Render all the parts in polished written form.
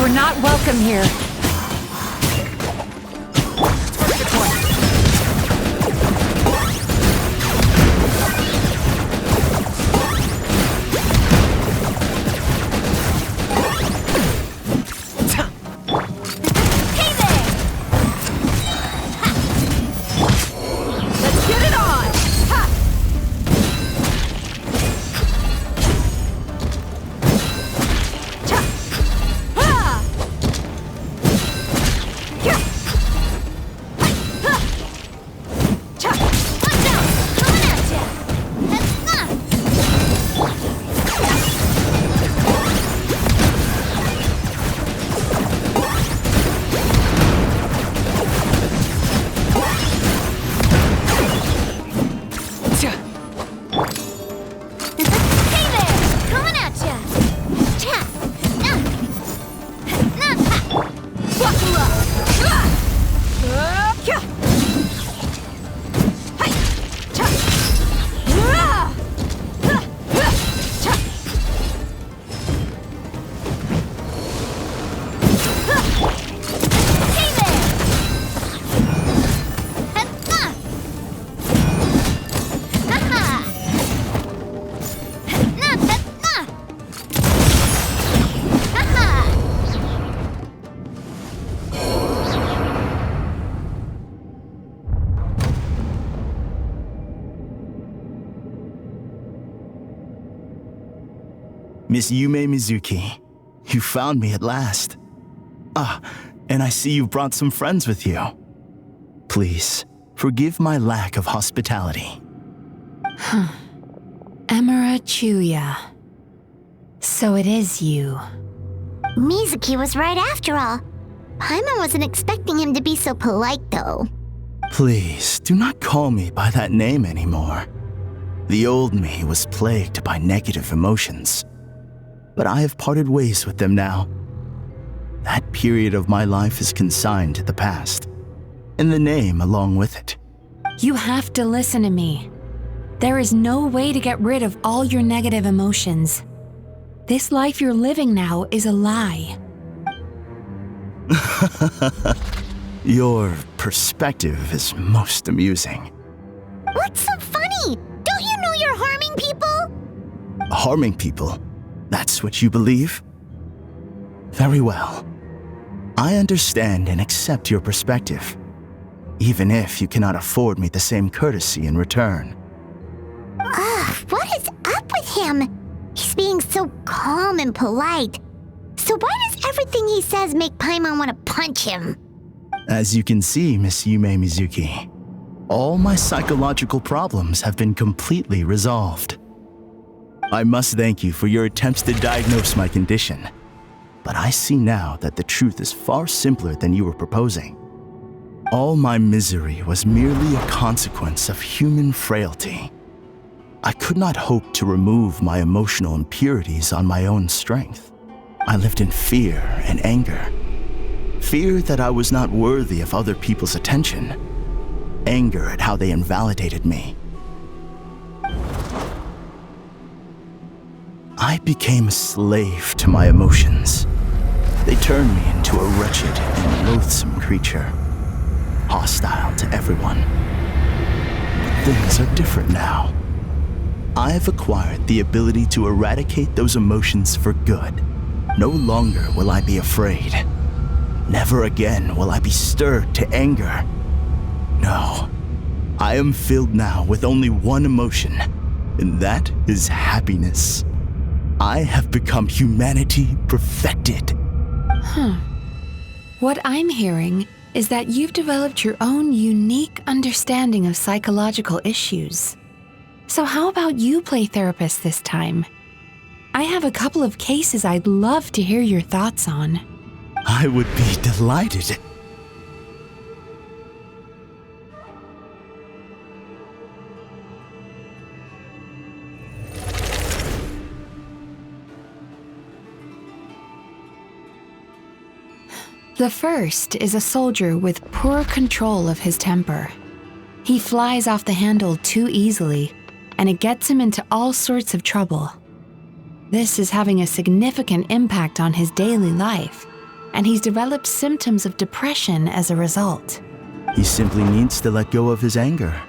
We're not welcome here. Miss Yumemizuki, you found me at last. And I see you brought some friends with you. Please, forgive my lack of hospitality. Emira Chuya. So it is you. Mizuki was right after all. Paimon wasn't expecting him to be so polite, though. Please, do not call me by that name anymore. The old me was plagued by negative emotions. But I have parted ways with them now. That period of my life is consigned to the past, and the name along with it. You have to listen to me. There is no way to get rid of all your negative emotions. This life you're living now is a lie. Your perspective is most amusing. What's so funny? Don't you know you're harming people? Harming people? That's what you believe? Very well. I understand and accept your perspective, even if you cannot afford me the same courtesy in return. What is up with him? He's being so calm and polite. So why does everything he says make Paimon want to punch him? As you can see, Miss Yumemizuki, all my psychological problems have been completely resolved. I must thank you for your attempts to diagnose my condition, but I see now that the truth is far simpler than you were proposing. All my misery was merely a consequence of human frailty. I could not hope to remove my emotional impurities on my own strength. I lived in fear and anger. Fear that I was not worthy of other people's attention. Anger at how they invalidated me. I became a slave to my emotions. They turned me into a wretched and loathsome creature, hostile to everyone. But things are different now. I have acquired the ability to eradicate those emotions for good. No longer will I be afraid. Never again will I be stirred to anger. No, I am filled now with only one emotion, and that is happiness. I have become humanity perfected. What I'm hearing is that you've developed your own unique understanding of psychological issues. So how about you play therapist this time? I have a couple of cases I'd love to hear your thoughts on. I would be delighted. The first is a soldier with poor control of his temper. He flies off the handle too easily, and it gets him into all sorts of trouble. This is having a significant impact on his daily life, and he's developed symptoms of depression as a result. He simply needs to let go of his anger.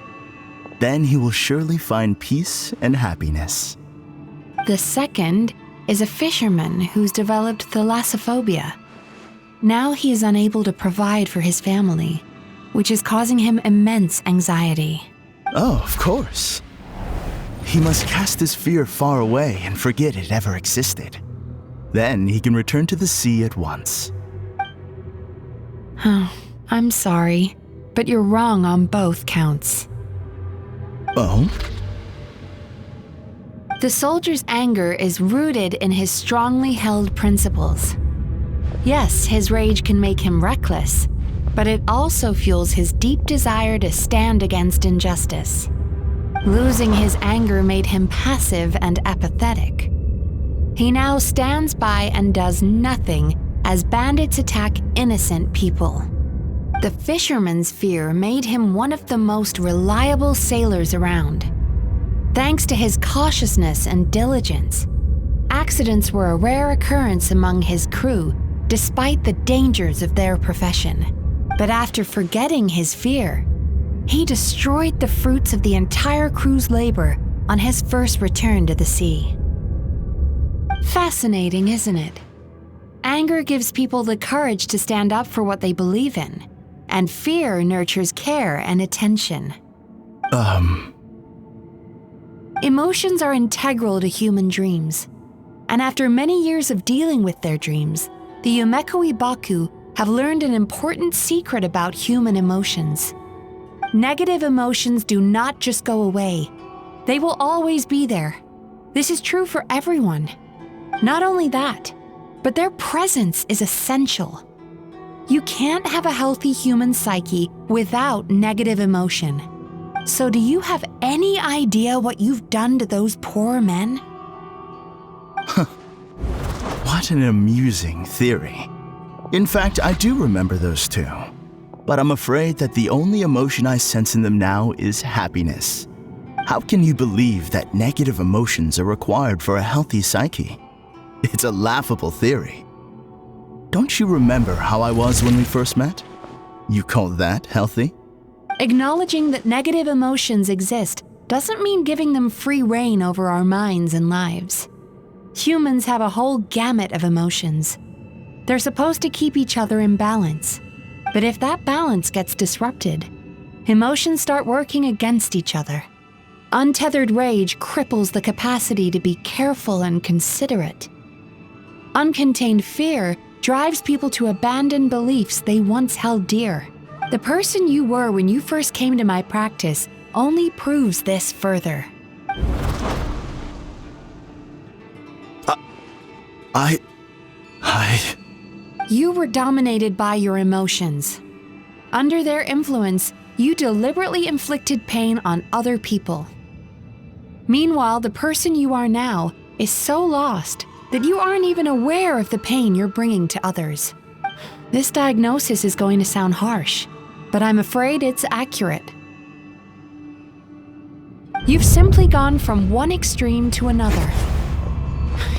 Then he will surely find peace and happiness. The second is a fisherman who's developed thalassophobia. Now he is unable to provide for his family, which is causing him immense anxiety. Oh, of course. He must cast his fear far away and forget it ever existed. Then he can return to the sea at once. Oh, I'm sorry, but you're wrong on both counts. Oh? The soldier's anger is rooted in his strongly held principles. Yes, his rage can make him reckless, but it also fuels his deep desire to stand against injustice. Losing his anger made him passive and apathetic. He now stands by and does nothing as bandits attack innocent people. The fisherman's fear made him one of the most reliable sailors around. Thanks to his cautiousness and diligence, accidents were a rare occurrence among his crew despite the dangers of their profession. But after forgetting his fear, he destroyed the fruits of the entire crew's labor on his first return to the sea. Fascinating, isn't it? Anger gives people the courage to stand up for what they believe in, and fear nurtures care and attention. Emotions are integral to human dreams, and after many years of dealing with their dreams, the Yumemizuki have learned an important secret about human emotions. Negative emotions do not just go away. They will always be there. This is true for everyone. Not only that, but their presence is essential. You can't have a healthy human psyche without negative emotion. So do you have any idea what you've done to those poor men? What an amusing theory. In fact, I do remember those two. But I'm afraid that the only emotion I sense in them now is happiness. How can you believe that negative emotions are required for a healthy psyche? It's a laughable theory. Don't you remember how I was when we first met? You call that healthy? Acknowledging that negative emotions exist doesn't mean giving them free rein over our minds and lives. Humans have a whole gamut of emotions. They're supposed to keep each other in balance. But if that balance gets disrupted, emotions start working against each other. Untethered rage cripples the capacity to be careful and considerate. Uncontained fear drives people to abandon beliefs they once held dear. The person you were when you first came to my practice only proves this further. You were dominated by your emotions. Under their influence, you deliberately inflicted pain on other people. Meanwhile, the person you are now is so lost that you aren't even aware of the pain you're bringing to others. This diagnosis is going to sound harsh, but I'm afraid it's accurate. You've simply gone from one extreme to another.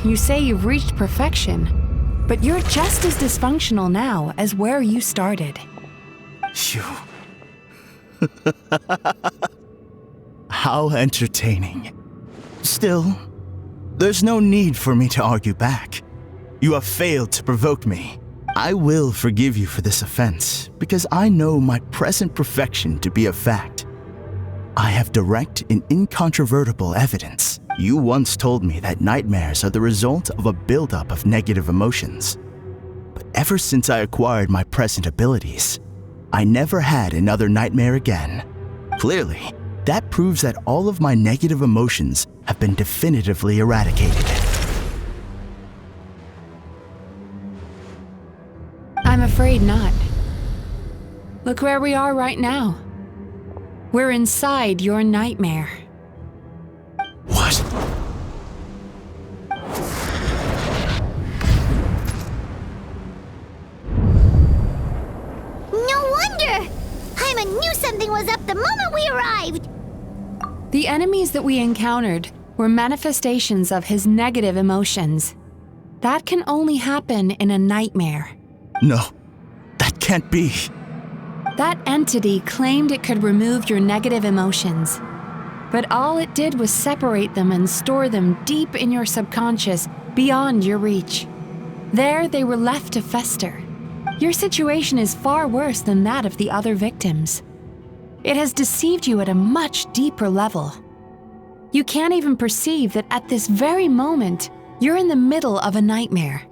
You say you've reached perfection, but you're just as dysfunctional now as where you started. How entertaining. Still, there's no need for me to argue back. You have failed to provoke me. I will forgive you for this offense because I know my present perfection to be a fact. I have direct and incontrovertible evidence. You once told me that nightmares are the result of a buildup of negative emotions. But ever since I acquired my present abilities, I never had another nightmare again. Clearly, that proves that all of my negative emotions have been definitively eradicated. I'm afraid not. Look where we are right now. We're inside your nightmare. What? No wonder! Paimon knew something was up the moment we arrived! The enemies that we encountered were manifestations of his negative emotions. That can only happen in a nightmare. No, that can't be. That entity claimed it could remove your negative emotions, but all it did was separate them and store them deep in your subconscious, beyond your reach. There they were left to fester. Your situation is far worse than that of the other victims. It has deceived you at a much deeper level. You can't even perceive that at this very moment, you're in the middle of a nightmare.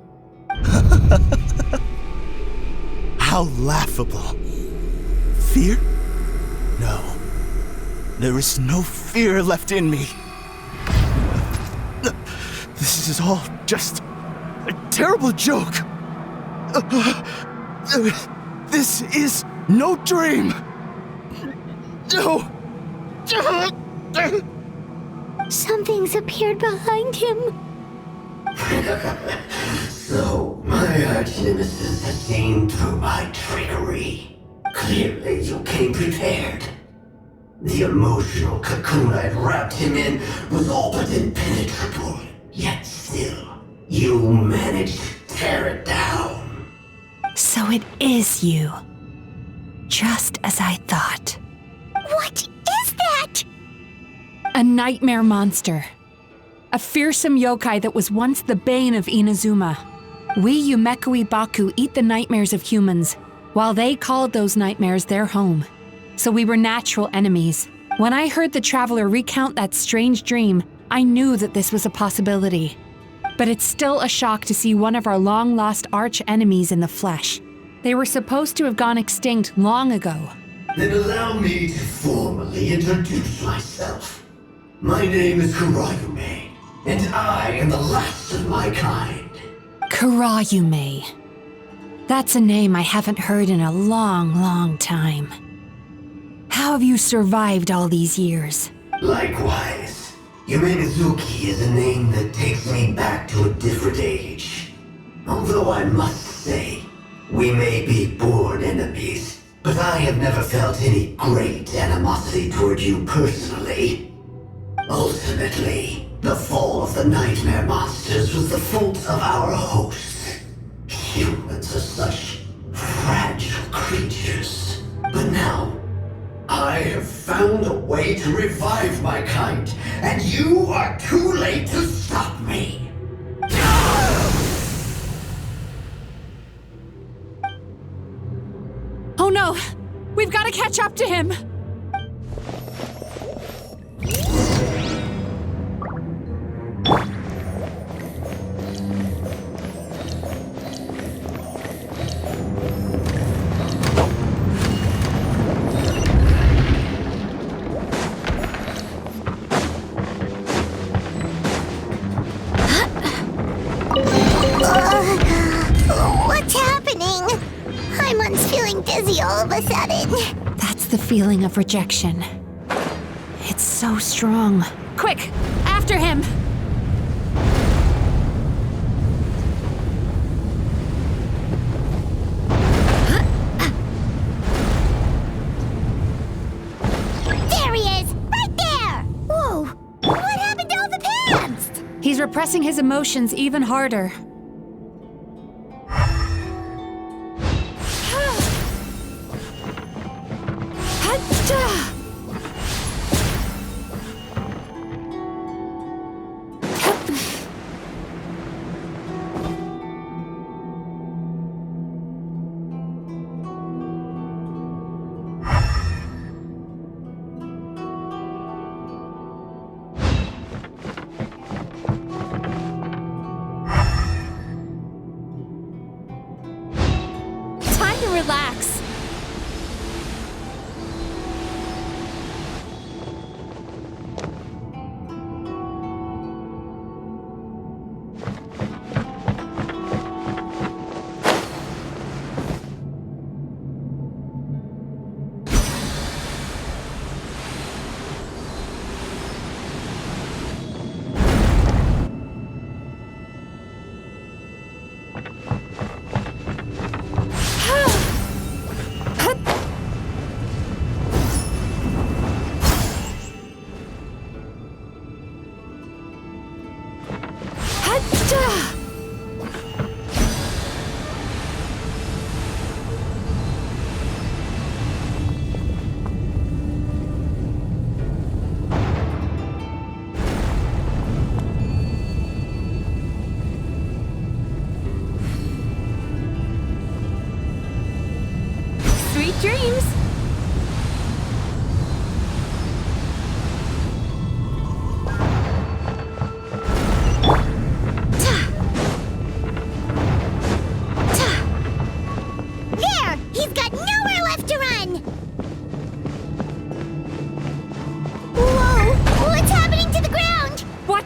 How laughable. Fear? No. There is no fear left in me. This is all just a terrible joke. This is no dream. No. Something's appeared behind him. So, my arch-nemesis has seen through my trickery. Clearly, you came prepared. The emotional cocoon I'd wrapped him in was all but impenetrable. Yet still, you managed to tear it down. So it is you. Just as I thought. What is that? A nightmare monster. A fearsome yokai that was once the bane of Inazuma. We Yumekui Baku eat the nightmares of humans, while they called those nightmares their home. So we were natural enemies. When I heard the traveler recount that strange dream, I knew that this was a possibility. But it's still a shock to see one of our long-lost arch-enemies in the flesh. They were supposed to have gone extinct long ago. Then allow me to formally introduce myself. My name is Kurayume, and I am the last of my kind. Kurayume. That's a name I haven't heard in a long, long time. How have you survived all these years? Likewise, Yumemizuki is a name that takes me back to a different age. Although I must say, we may be born enemies, but I have never felt any great animosity toward you personally. Ultimately, the fall of the nightmare monsters was the fault of our hosts. Humans are such fragile creatures. But now, I have found a way to revive my kind, and you are too late to stop me. Oh no! We've got to catch up to him! What's happening? Paimon's feeling dizzy all of a sudden. That's the feeling of rejection. It's so strong. Quick! After him! There he is! Right there! Whoa! What happened to all the past? He's repressing his emotions even harder.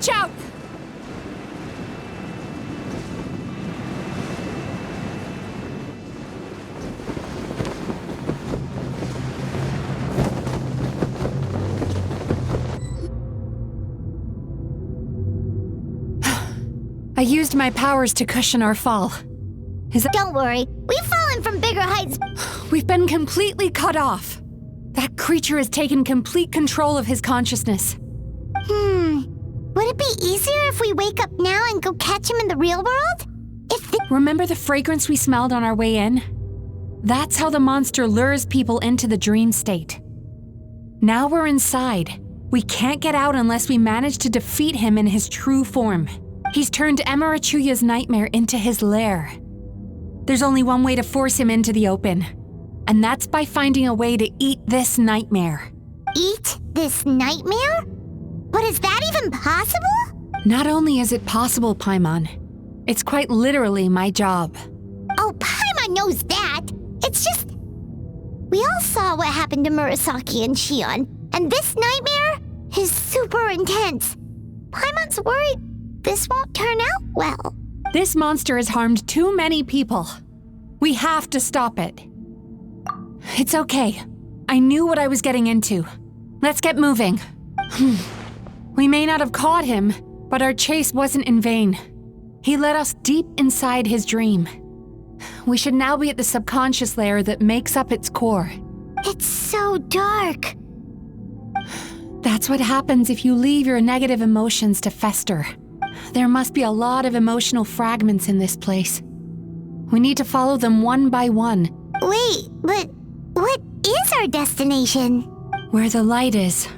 Watch out! I used my powers to cushion our fall. Don't worry, we've fallen from bigger heights. We've been completely cut off. That creature has taken complete control of his consciousness. Would it be easier if we wake up now and go catch him in the real world? Remember the fragrance we smelled on our way in? That's how the monster lures people into the dream state. Now we're inside. We can't get out unless we manage to defeat him in his true form. He's turned Emirachuya's nightmare into his lair. There's only one way to force him into the open, and that's by finding a way to eat this nightmare. Eat this nightmare? But is that even possible? Not only is it possible, Paimon, it's quite literally my job. Oh, Paimon knows that. It's just... We all saw what happened to Murasaki and Shion, and this nightmare is super intense. Paimon's worried this won't turn out well. This monster has harmed too many people. We have to stop it. It's okay. I knew what I was getting into. Let's get moving. We may not have caught him, but our chase wasn't in vain. He led us deep inside his dream. We should now be at the subconscious layer that makes up its core. It's so dark. That's what happens if you leave your negative emotions to fester. There must be a lot of emotional fragments in this place. We need to follow them one by one. Wait, but what is our destination? Where the light is.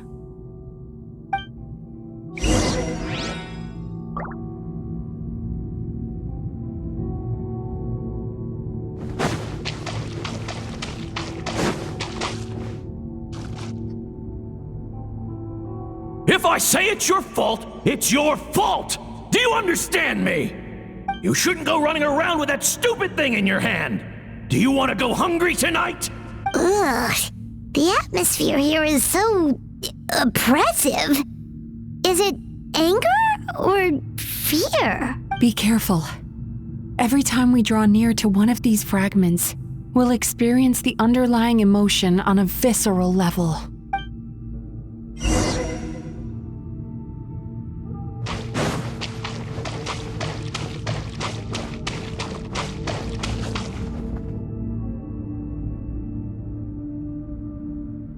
If I say it's your fault, it's your fault! Do you understand me? You shouldn't go running around with that stupid thing in your hand! Do you want to go hungry tonight? Ugh, the atmosphere here is so... oppressive. Is it anger or fear? Be careful. Every time we draw near to one of these fragments, we'll experience the underlying emotion on a visceral level.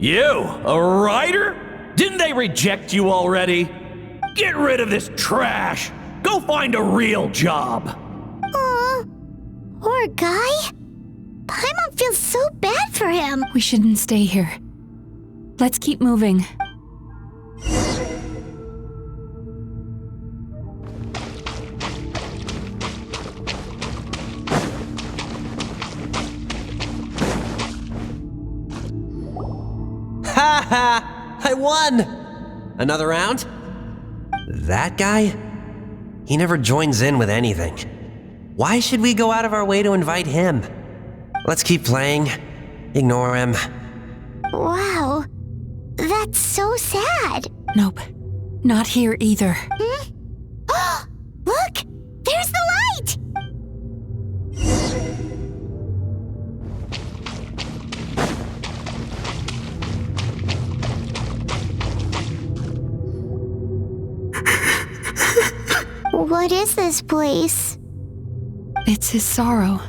You, a writer? Didn't they reject you already? Get rid of this trash! Go find a real job! Aw, poor guy. Paimon feels so bad for him. We shouldn't stay here. Let's keep moving. Ha ha! I won! Another round? That guy? He never joins in with anything. Why should we go out of our way to invite him? Let's keep playing. Ignore him. Wow, that's so sad. Nope, not here either. Look, there's the light! What is this place? It's his sorrow.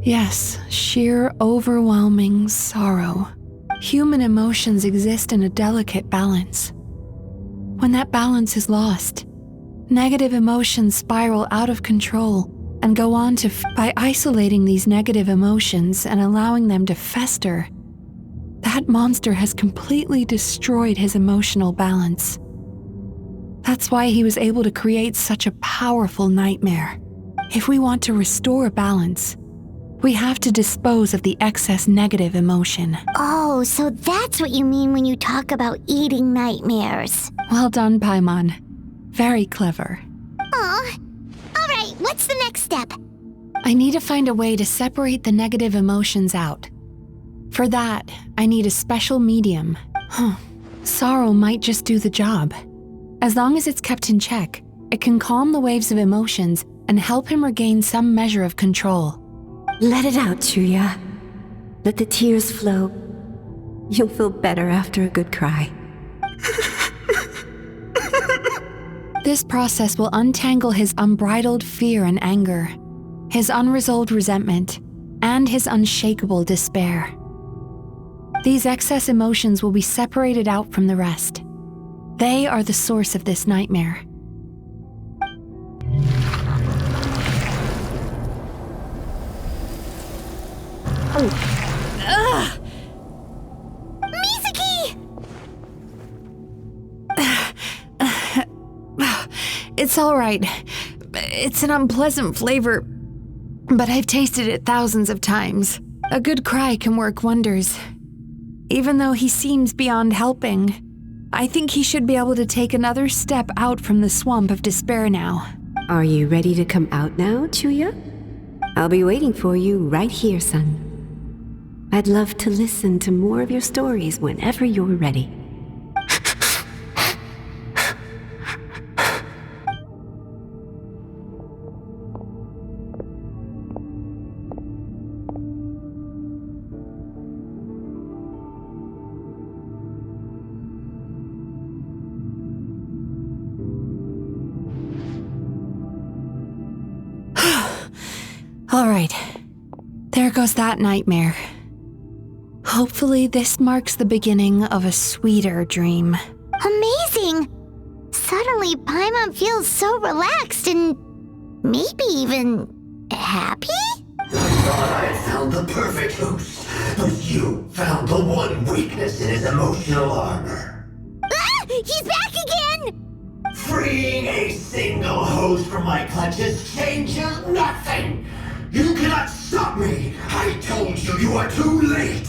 Yes, sheer overwhelming sorrow. Human emotions exist in a delicate balance. When that balance is lost, negative emotions spiral out of control and go on to by isolating these negative emotions and allowing them to fester, that monster has completely destroyed his emotional balance. That's why he was able to create such a powerful nightmare. If we want to restore balance, we have to dispose of the excess negative emotion. Oh, so that's what you mean when you talk about eating nightmares. Well done, Paimon. Very clever. Aw. Alright, what's the next step? I need to find a way to separate the negative emotions out. For that, I need a special medium. Sorrow might just do the job. As long as it's kept in check, it can calm the waves of emotions and help him regain some measure of control. Let it out, Chuya. Let the tears flow. You'll feel better after a good cry. This process will untangle his unbridled fear and anger, his unresolved resentment, and his unshakable despair. These excess emotions will be separated out from the rest. They are the source of this nightmare. Mizuki! It's all right. It's an unpleasant flavor, but I've tasted it thousands of times. A good cry can work wonders. Even though he seems beyond helping, I think he should be able to take another step out from the swamp of despair now. Are you ready to come out now, Chuya? I'll be waiting for you right here, son. I'd love to listen to more of your stories whenever you're ready. All right, there goes that nightmare. Hopefully this marks the beginning of a sweeter dream. Amazing! Suddenly, Paimon feels so relaxed and maybe even happy? I thought I had found the perfect host, but you found the one weakness in his emotional armor. Ah! He's back again! Freeing a single host from my clutches changes nothing! You cannot stop me! I told you you are too late!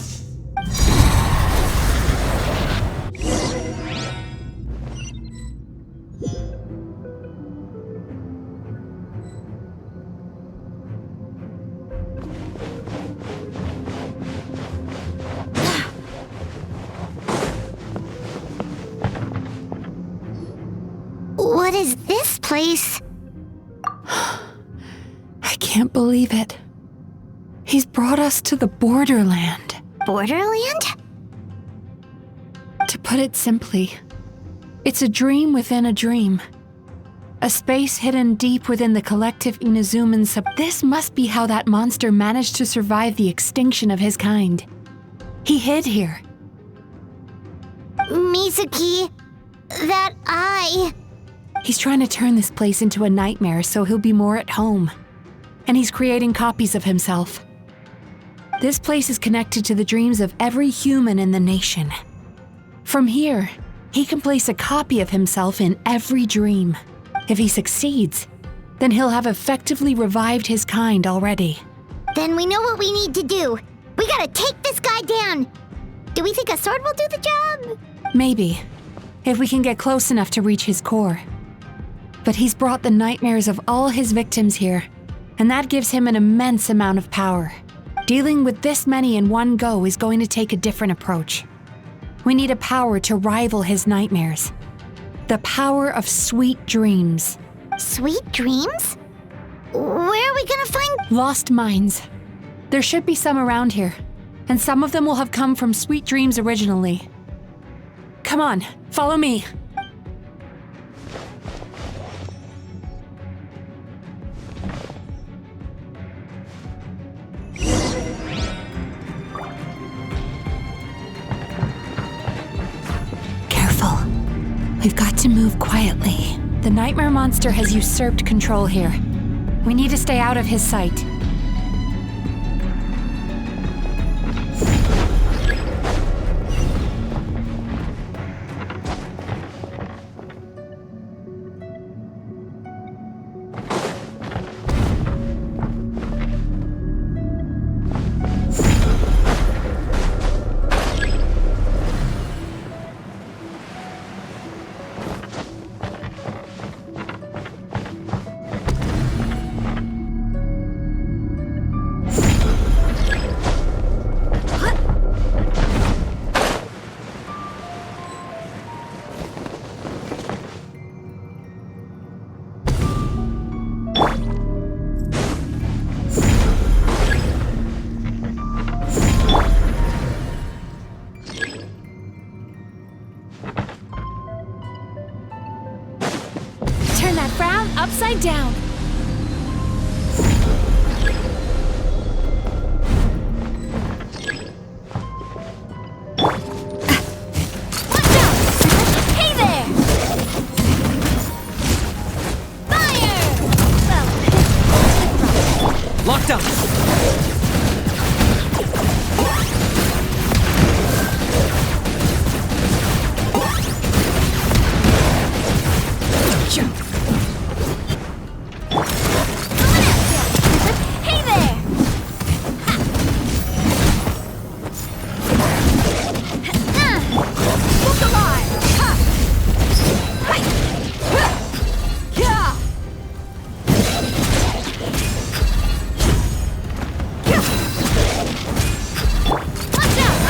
What is this place? I can't believe it. He's brought us to the borderland. Borderland? To put it simply, it's a dream within a dream. A space hidden deep within the collective Inazuman This must be how that monster managed to survive the extinction of his kind. He hid here. Mizuki, that eye. He's trying to turn this place into a nightmare so he'll be more at home. And he's creating copies of himself. This place is connected to the dreams of every human in the nation. From here, he can place a copy of himself in every dream. If he succeeds, then he'll have effectively revived his kind already. Then we know what we need to do. We gotta take this guy down. Do we think a sword will do the job? Maybe, if we can get close enough to reach his core. But he's brought the nightmares of all his victims here, and that gives him an immense amount of power. Dealing with this many in one go is going to take a different approach. We need a power to rival his nightmares. The power of sweet dreams. Sweet dreams? Where are we gonna find... Lost minds. There should be some around here, and some of them will have come from sweet dreams originally. Come on, follow me. Careful. We've got to move quietly. The nightmare monster has usurped control here. We need to stay out of his sight. Turn that frown upside down. Watch out! Hey there! Fire! Well, Locked up! hey there! Look alive! Hi! Yeah! Watch out!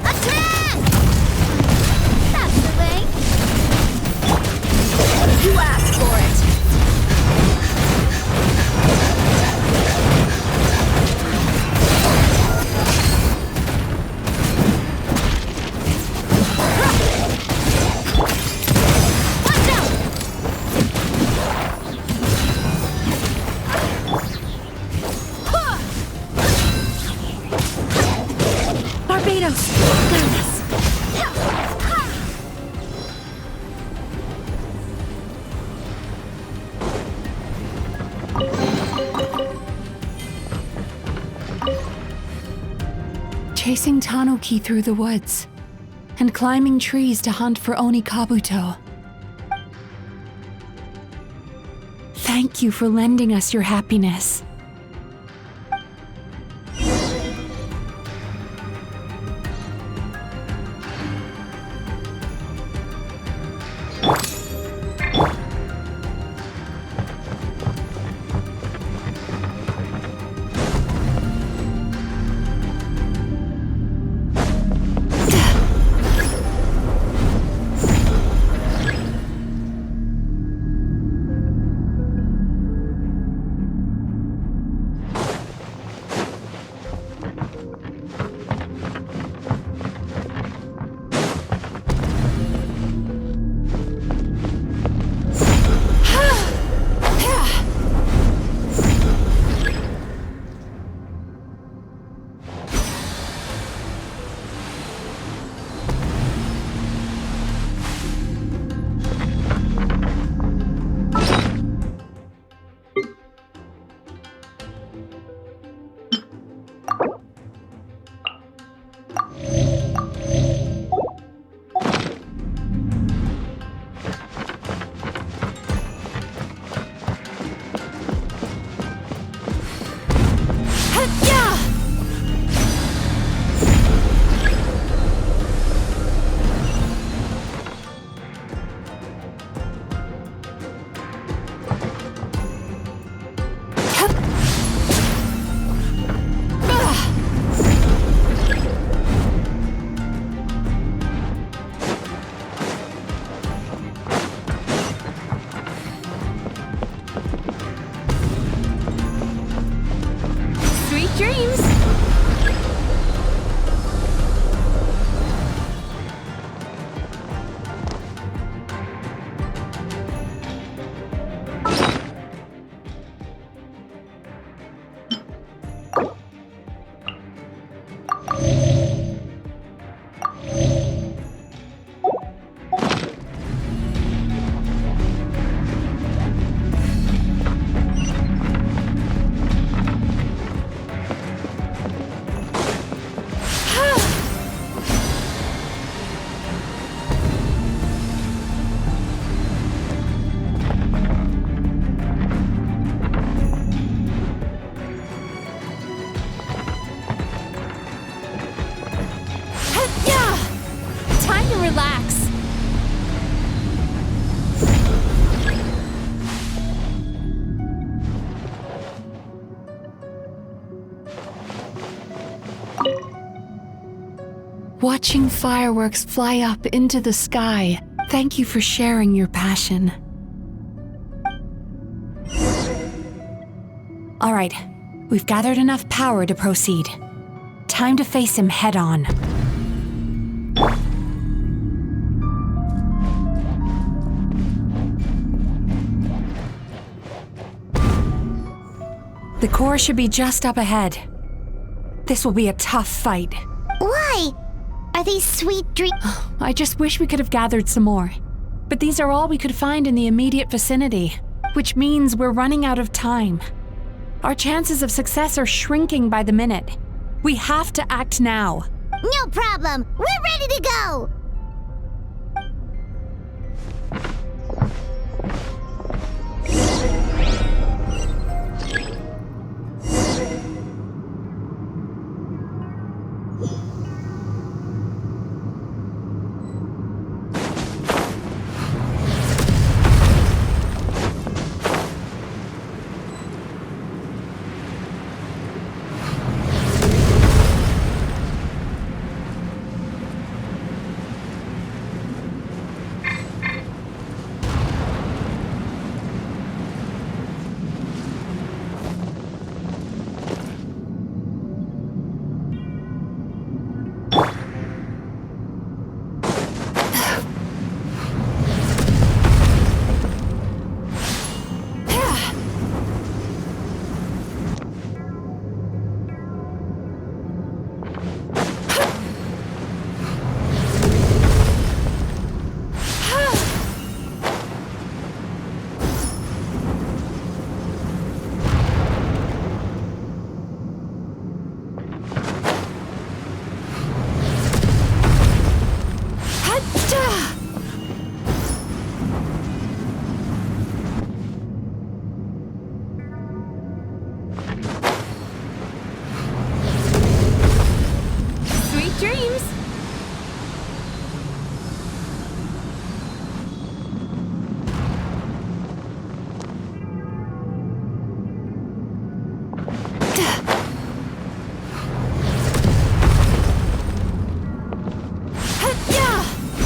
Attack! That's the way. You asked for it. Watch out! Barbados! Goodness! Chasing Tanuki through the woods and climbing trees to hunt for Oni Kabuto. Thank you for lending us your happiness. Dreams! Relax. Watching fireworks fly up into the sky. Thank you for sharing your passion. All right, we've gathered enough power to proceed. Time to face him head on. The core should be just up ahead. This will be a tough fight. Why? Are these sweet dreams? I just wish we could have gathered some more. But these are all we could find in the immediate vicinity, which means we're running out of time. Our chances of success are shrinking by the minute. We have to act now. No problem. We're ready to go.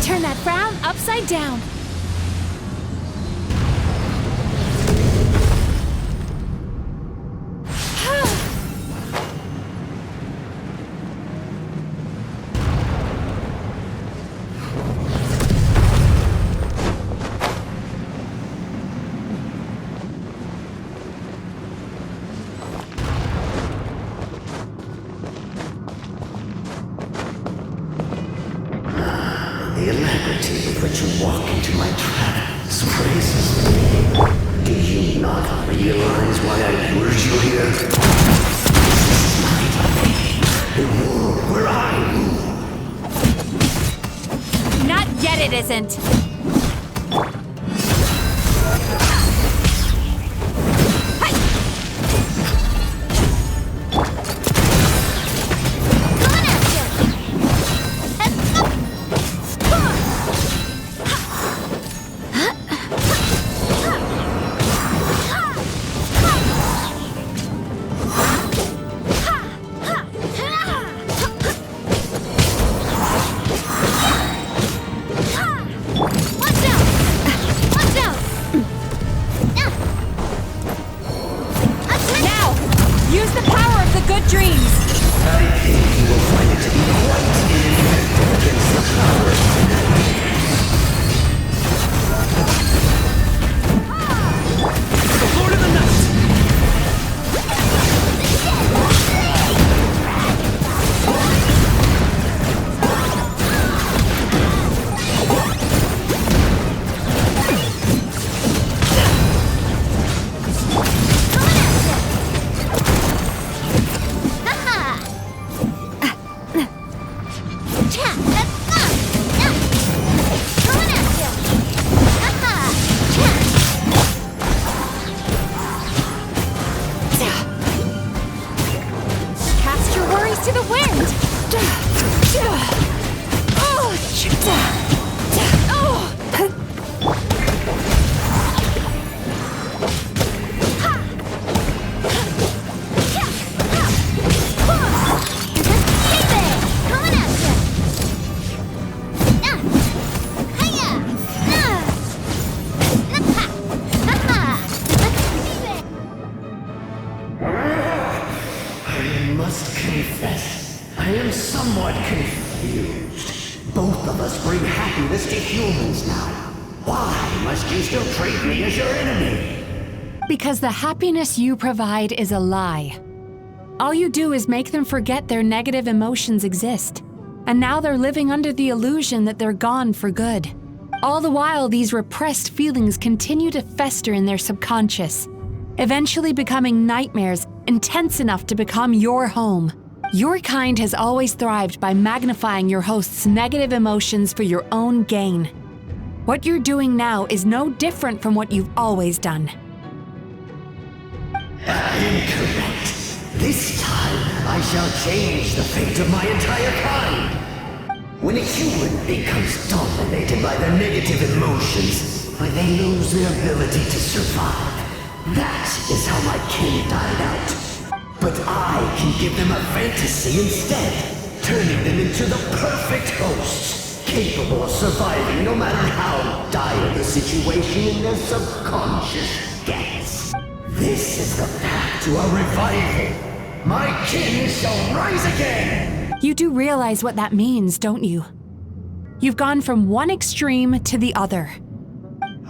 Turn that frown upside down. The alacrity with which you walk into my trance praises me. Do you not realize why I lured you here? This is my domain, the world where I rule. Not yet, it isn't. Both of us bring happiness to humans now. Why must you still treat me as your enemy? Because the happiness you provide is a lie. All you do is make them forget their negative emotions exist. And now they're living under the illusion that they're gone for good. All the while, these repressed feelings continue to fester in their subconscious, eventually becoming nightmares intense enough to become your home. Your kind has always thrived by magnifying your host's negative emotions for your own gain. What you're doing now is no different from what you've always done. Incorrect. This time, I shall change the fate of my entire kind. When a human becomes dominated by their negative emotions, they lose their ability to survive. That is how my kin died out. But I can give them a fantasy instead, turning them into the perfect hosts, capable of surviving no matter how dire the situation in their subconscious gets. This is the path to a revival. My kin shall rise again! You do realize what that means, don't you? You've gone from one extreme to the other.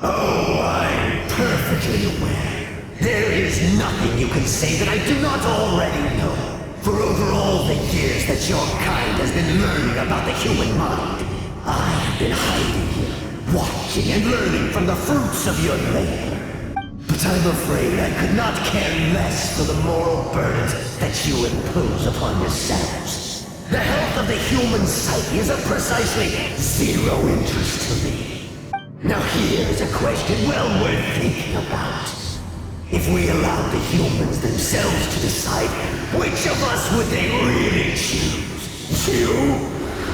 Oh, I'm perfectly aware. There is nothing you can say that I do not already know. For over all the years that your kind has been learning about the human mind, I have been hiding here, watching and learning from the fruits of your labor. But I'm afraid I could not care less for the moral burdens that you impose upon yourselves. The health of the human psyche is of precisely zero interest to me. Now here is a question well worth thinking about. If we allowed the humans themselves to decide, which of us would they really choose? You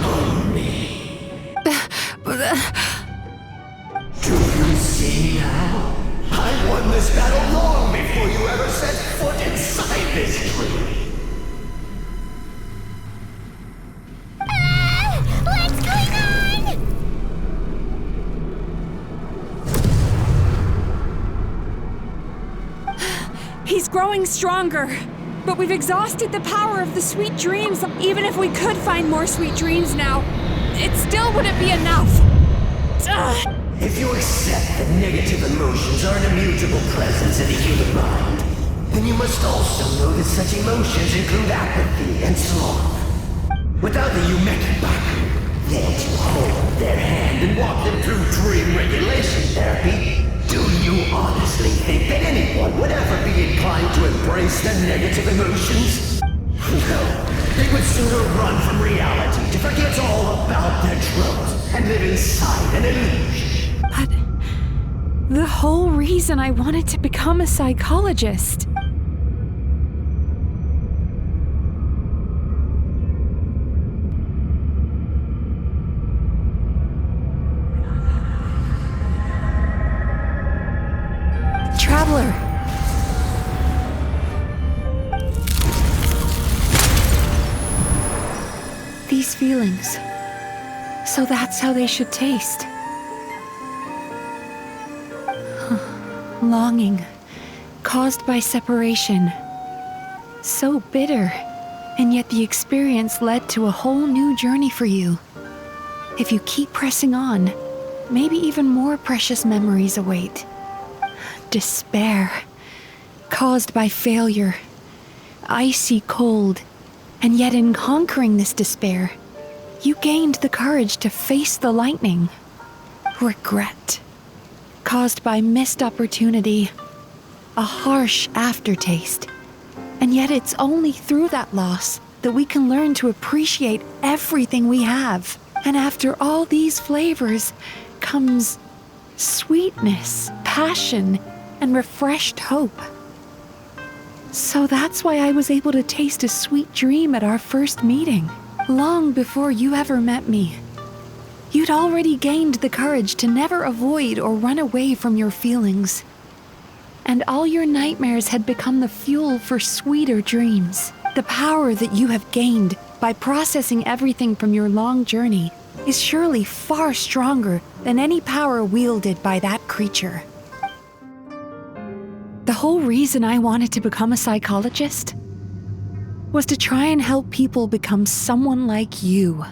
or me? Do you see now? I won this battle long before you ever set foot inside this tree. What's going on? He's growing stronger, but we've exhausted the power of the sweet dreams. Even if we could find more sweet dreams now, it still wouldn't be enough. If you accept that negative emotions are an immutable presence in the human mind, then you must also know that such emotions include apathy and sloth. Without the Yumemizuki, yet you hold their hand and walk them through dream regulation therapy, do you honestly think that anyone would ever be inclined to embrace their negative emotions? No, they would sooner run from reality to forget all about their troubles and live inside an illusion. But the whole reason I wanted to become a psychologist. Traveler. These feelings. So that's how they should taste. Longing, caused by separation. So bitter, and yet the experience led to a whole new journey for you. If you keep pressing on, maybe even more precious memories await. Despair, caused by failure. Icy cold, and yet in conquering this despair, you gained the courage to face the lightning. Regret, caused by missed opportunity, a harsh aftertaste. And yet it's only through that loss that we can learn to appreciate everything we have. And after all these flavors comes sweetness, passion, and refreshed hope. So that's why I was able to taste a sweet dream at our first meeting, long before you ever met me. You'd already gained the courage to never avoid or run away from your feelings. And all your nightmares had become the fuel for sweeter dreams. The power that you have gained by processing everything from your long journey is surely far stronger than any power wielded by that creature. The whole reason I wanted to become a psychologist was to try and help people become someone like you.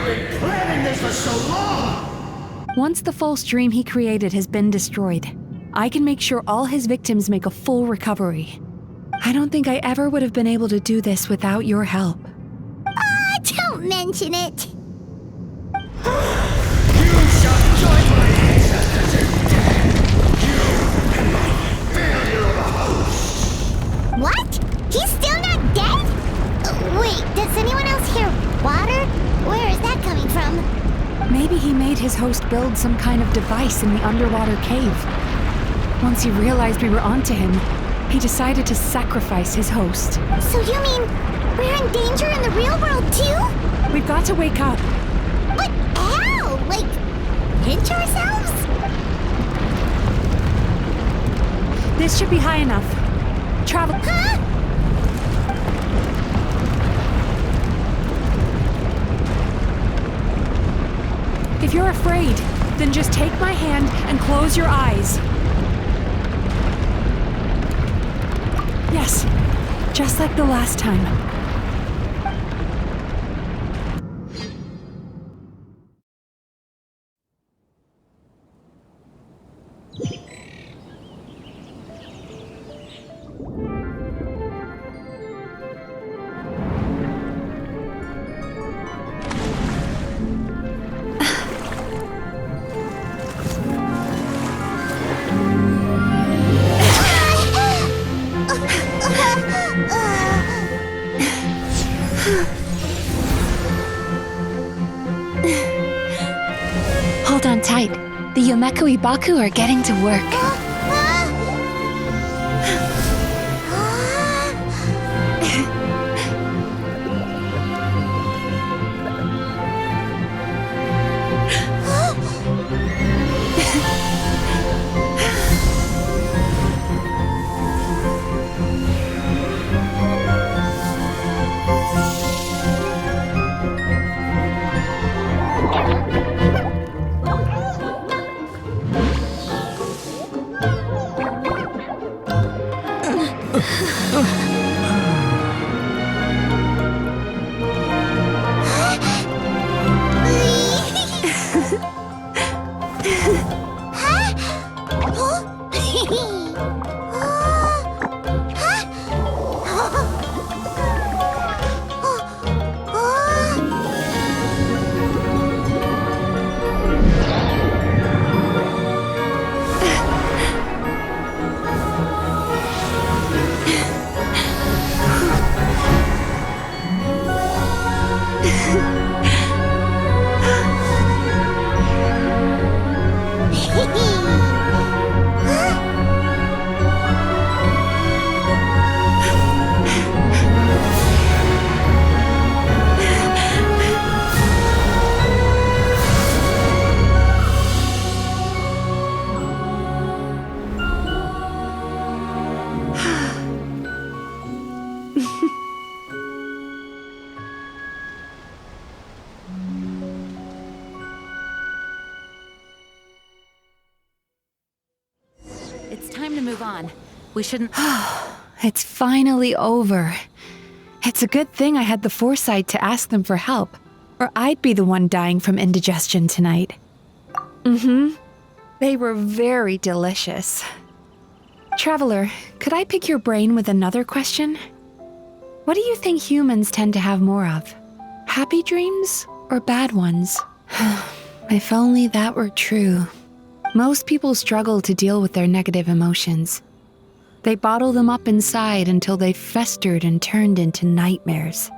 I've been planning this for so long! Once the false dream he created has been destroyed, I can make sure all his victims make a full recovery. I don't think I ever would have been able to do this without your help. Don't mention it. You shall join my ancestors in death! You and my failure of a host! What? He's still not dead? Wait, does anyone else hear water? Where is that coming from? Maybe he made his host build some kind of device in the underwater cave. Once he realized we were onto him, he decided to sacrifice his host. So you mean we're in danger in the real world too? We've got to wake up. But how? Like, pinch ourselves? This should be high enough. Travel. Huh? If you're afraid, then just take my hand and close your eyes. Yes, just like the last time. Hold on tight. The Yumemizuki are getting to work. It's time to move on. We shouldn't... It's finally over. It's a good thing I had the foresight to ask them for help, or I'd be the one dying from indigestion tonight. They were very delicious. Traveler, could I pick your brain with another question? What do you think humans tend to have more of? Happy dreams or bad ones? If only that were true. Most people struggle to deal with their negative emotions. They bottle them up inside until they've festered and turned into nightmares.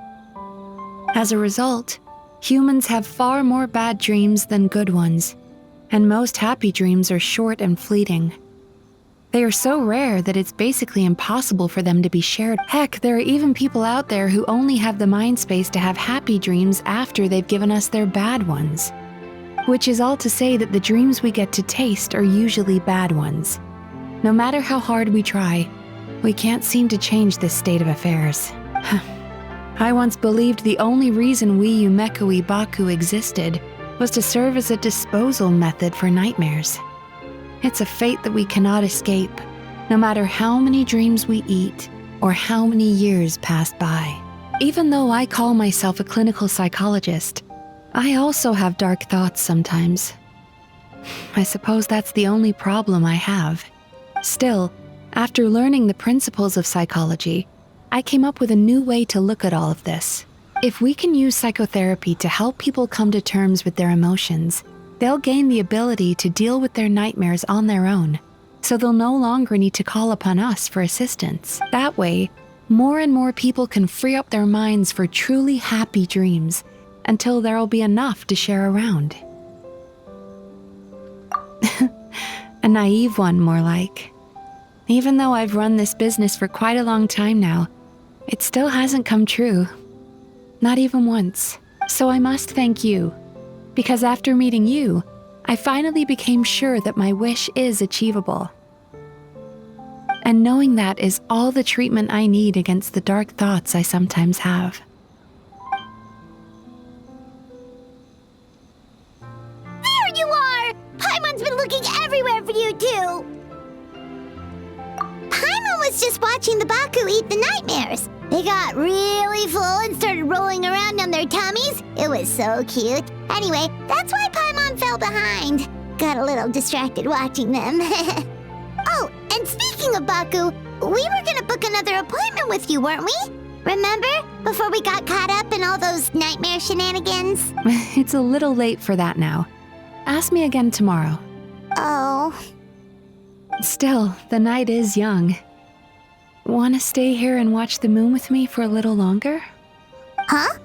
As a result, humans have far more bad dreams than good ones, and most happy dreams are short and fleeting. They are so rare that it's basically impossible for them to be shared. Heck, there are even people out there who only have the mind space to have happy dreams after they've given us their bad ones. Which is all to say that the dreams we get to taste are usually bad ones. No matter how hard we try, we can't seem to change this state of affairs. I once believed the only reason we Yumemizuki existed was to serve as a disposal method for nightmares. It's a fate that we cannot escape, no matter how many dreams we eat or how many years pass by. Even though I call myself a clinical psychologist, I also have dark thoughts sometimes. I suppose that's the only problem I have. Still, after learning the principles of psychology, I came up with a new way to look at all of this. If we can use psychotherapy to help people come to terms with their emotions, they'll gain the ability to deal with their nightmares on their own, so they'll no longer need to call upon us for assistance. That way, more and more people can free up their minds for truly happy dreams until there'll be enough to share around. A naive one, more like. Even though I've run this business for quite a long time now, it still hasn't come true. Not even once. So I must thank you, because after meeting you, I finally became sure that my wish is achievable. And knowing that is all the treatment I need against the dark thoughts I sometimes have. There you are! Paimon's been looking everywhere for you, too! Paimon was just watching the Baku eat the nightmares. They got really full and started rolling around on their tummies. It was so cute. Anyway, that's why Paimon fell behind. Got a little distracted watching them. Oh, and speaking of Baku, we were gonna book another appointment with you, weren't we? Remember? Before we got caught up in all those nightmare shenanigans? It's a little late for that now. Ask me again tomorrow. Oh. Still, the night is young. Want to stay here and watch the moon with me for a little longer? Huh?